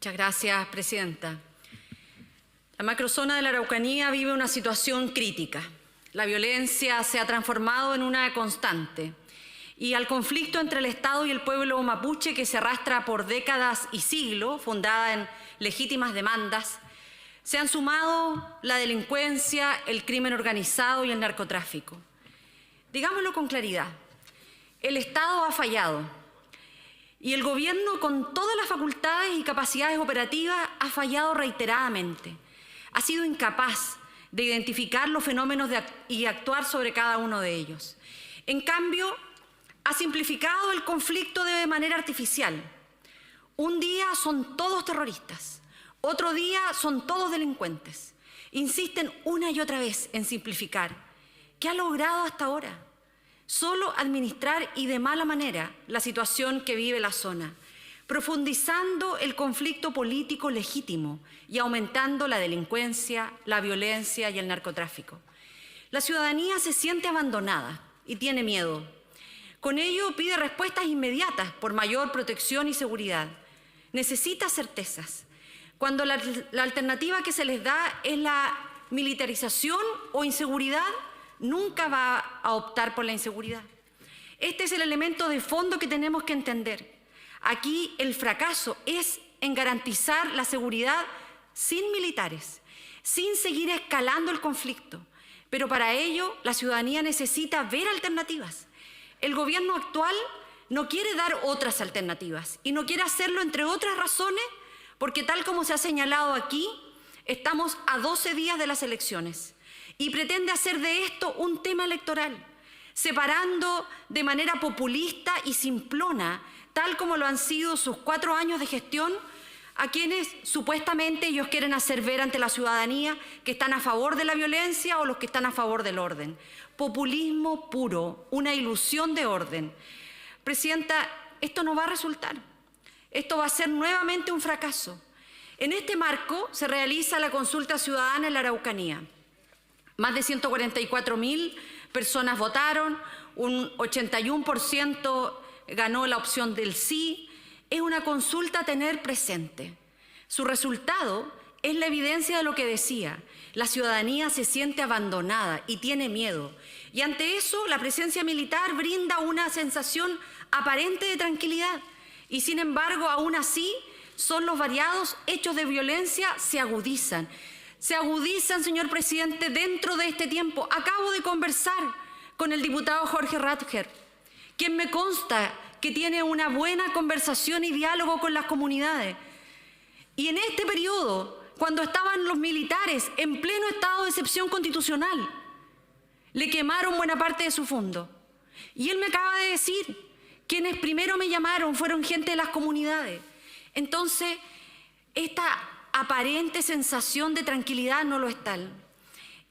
Muchas gracias, presidenta. La macrozona de la Araucanía vive una situación crítica. La violencia se ha transformado en una constante y al conflicto entre el Estado y el pueblo mapuche, que se arrastra por décadas y siglos, fundada en legítimas demandas, se han sumado la delincuencia, el crimen organizado y el narcotráfico. Digámoslo con claridad, el Estado ha fallado. Y el Gobierno, con todas las facultades y capacidades operativas, ha fallado reiteradamente. Ha sido incapaz de identificar los fenómenos y actuar sobre cada uno de ellos. En cambio, ha simplificado el conflicto de manera artificial. Un día son todos terroristas, otro día son todos delincuentes. Insisten una y otra vez en simplificar. ¿Qué ha logrado hasta ahora? Solo administrar y de mala manera la situación que vive la zona, profundizando el conflicto político legítimo y aumentando la delincuencia, la violencia y el narcotráfico. La ciudadanía se siente abandonada y tiene miedo. Con ello pide respuestas inmediatas por mayor protección y seguridad. Necesita certezas. Cuando la alternativa que se les da es la militarización o inseguridad, nunca va a optar por la inseguridad. Este es el elemento de fondo que tenemos que entender. Aquí el fracaso es en garantizar la seguridad sin militares, sin seguir escalando el conflicto. Pero para ello la ciudadanía necesita ver alternativas. El gobierno actual no quiere dar otras alternativas y no quiere hacerlo, entre otras razones, porque tal como se ha señalado aquí, estamos a 12 días de las elecciones. Y pretende hacer de esto un tema electoral, separando de manera populista y simplona, tal como lo han sido sus 4 años de gestión, a quienes supuestamente ellos quieren hacer ver ante la ciudadanía que están a favor de la violencia o los que están a favor del orden. Populismo puro, una ilusión de orden. Presidenta, esto no va a resultar. Esto va a ser nuevamente un fracaso. En este marco se realiza la consulta ciudadana en la Araucanía. Más de 144.000 personas votaron, un 81% ganó la opción del sí. Es una consulta a tener presente. Su resultado es la evidencia de lo que decía. La ciudadanía se siente abandonada y tiene miedo. Y ante eso, la presencia militar brinda una sensación aparente de tranquilidad. Y sin embargo, aún así, son los variados hechos de violencia se agudizan. Se agudizan, señor presidente, dentro de este tiempo. Acabo de conversar con el diputado Jorge Radger, quien me consta que tiene una buena conversación y diálogo con las comunidades. Y en este periodo, cuando estaban los militares en pleno estado de excepción constitucional, le quemaron buena parte de su fondo. Y él me acaba de decir, quienes primero me llamaron fueron gente de las comunidades. Entonces, esta aparente sensación de tranquilidad no lo es tal.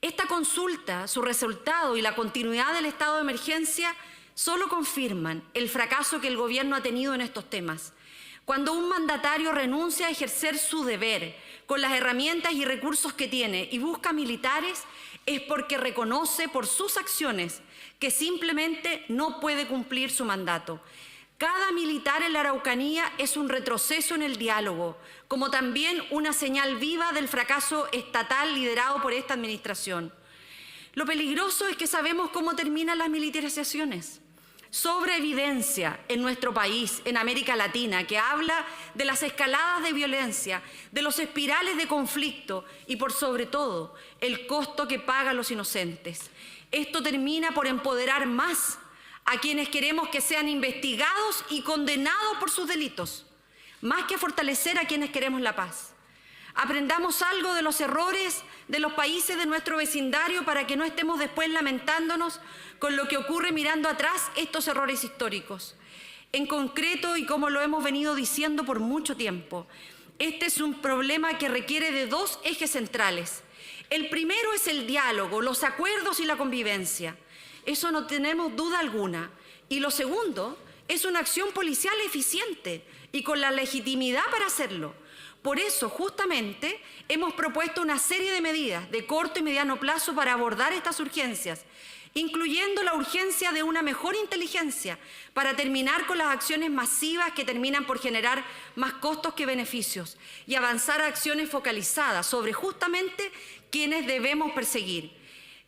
Esta consulta, su resultado y la continuidad del estado de emergencia solo confirman el fracaso que el gobierno ha tenido en estos temas. Cuando un mandatario renuncia a ejercer su deber con las herramientas y recursos que tiene y busca militares, es porque reconoce por sus acciones que simplemente no puede cumplir su mandato. Cada militar en la Araucanía es un retroceso en el diálogo, como también una señal viva del fracaso estatal liderado por esta administración. Lo peligroso es que sabemos cómo terminan las militarizaciones. Sobre evidencia en nuestro país, en América Latina, que habla de las escaladas de violencia, de los espirales de conflicto y, por sobre todo, el costo que pagan los inocentes. Esto termina por empoderar más a quienes queremos que sean investigados y condenados por sus delitos, más que a fortalecer a quienes queremos la paz. Aprendamos algo de los errores de los países de nuestro vecindario para que no estemos después lamentándonos con lo que ocurre mirando atrás estos errores históricos. En concreto, y como lo hemos venido diciendo por mucho tiempo, este es un problema que requiere de 2 ejes centrales. El primero es el diálogo, los acuerdos y la convivencia. Eso no tenemos duda alguna. Y lo segundo es una acción policial eficiente y con la legitimidad para hacerlo. Por eso, justamente, hemos propuesto una serie de medidas de corto y mediano plazo para abordar estas urgencias. incluyendo la urgencia de una mejor inteligencia para terminar con las acciones masivas que terminan por generar más costos que beneficios y avanzar a acciones focalizadas sobre justamente quienes debemos perseguir.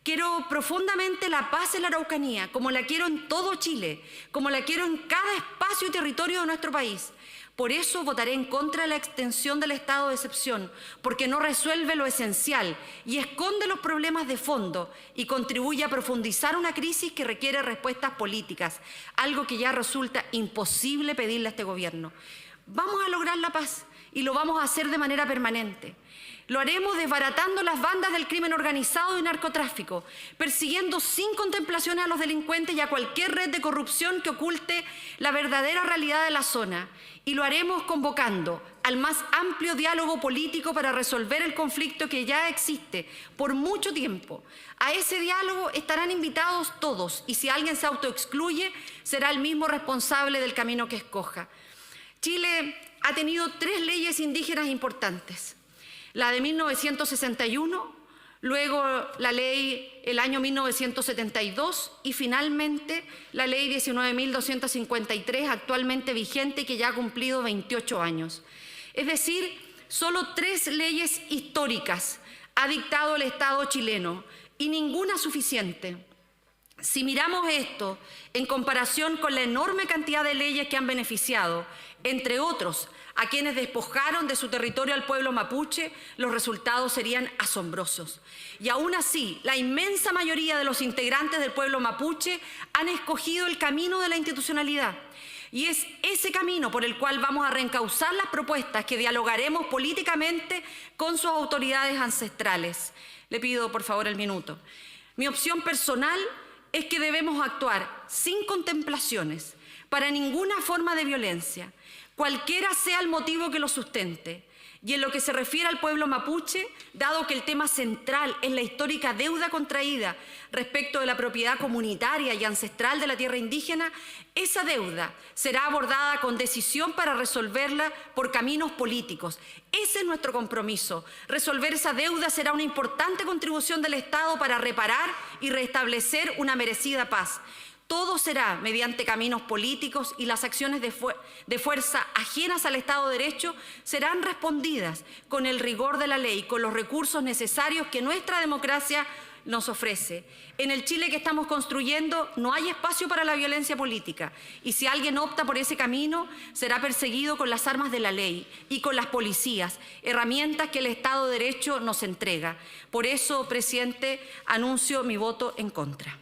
Quiero profundamente la paz en la Araucanía, como la quiero en todo Chile, como la quiero en cada espacio y territorio de nuestro país. Por eso votaré en contra de la extensión del estado de excepción, porque no resuelve lo esencial y esconde los problemas de fondo y contribuye a profundizar una crisis que requiere respuestas políticas, algo que ya resulta imposible pedirle a este gobierno. Vamos a lograr la paz y lo vamos a hacer de manera permanente. Lo haremos desbaratando las bandas del crimen organizado y narcotráfico, persiguiendo sin contemplaciones a los delincuentes y a cualquier red de corrupción que oculte la verdadera realidad de la zona. Y lo haremos convocando al más amplio diálogo político para resolver el conflicto que ya existe por mucho tiempo. A ese diálogo estarán invitados todos y si alguien se autoexcluye, será el mismo responsable del camino que escoja. Chile ha tenido 3 leyes indígenas importantes. La de 1961, luego la ley el año 1972 y finalmente la ley 19.253 actualmente vigente que ya ha cumplido 28 años. Es decir, solo 3 leyes históricas ha dictado el Estado chileno y ninguna suficiente. Si miramos esto en comparación con la enorme cantidad de leyes que han beneficiado, entre otros, a quienes despojaron de su territorio al pueblo mapuche, los resultados serían asombrosos. Y aún así, la inmensa mayoría de los integrantes del pueblo mapuche han escogido el camino de la institucionalidad. Y es ese camino por el cual vamos a reencauzar las propuestas que dialogaremos políticamente con sus autoridades ancestrales. Le pido, por favor, el minuto. Mi opción personal es que debemos actuar sin contemplaciones para ninguna forma de violencia, cualquiera sea el motivo que lo sustente. Y en lo que se refiere al pueblo mapuche, dado que el tema central es la histórica deuda contraída respecto de la propiedad comunitaria y ancestral de la tierra indígena, esa deuda será abordada con decisión para resolverla por caminos políticos. Ese es nuestro compromiso. Resolver esa deuda será una importante contribución del Estado para reparar y restablecer una merecida paz. Todo será mediante caminos políticos y las acciones de fuerza ajenas al Estado de Derecho serán respondidas con el rigor de la ley, con los recursos necesarios que nuestra democracia nos ofrece. En el Chile que estamos construyendo no hay espacio para la violencia política y si alguien opta por ese camino será perseguido con las armas de la ley y con las policías, herramientas que el Estado de Derecho nos entrega. Por eso, presidente, anuncio mi voto en contra.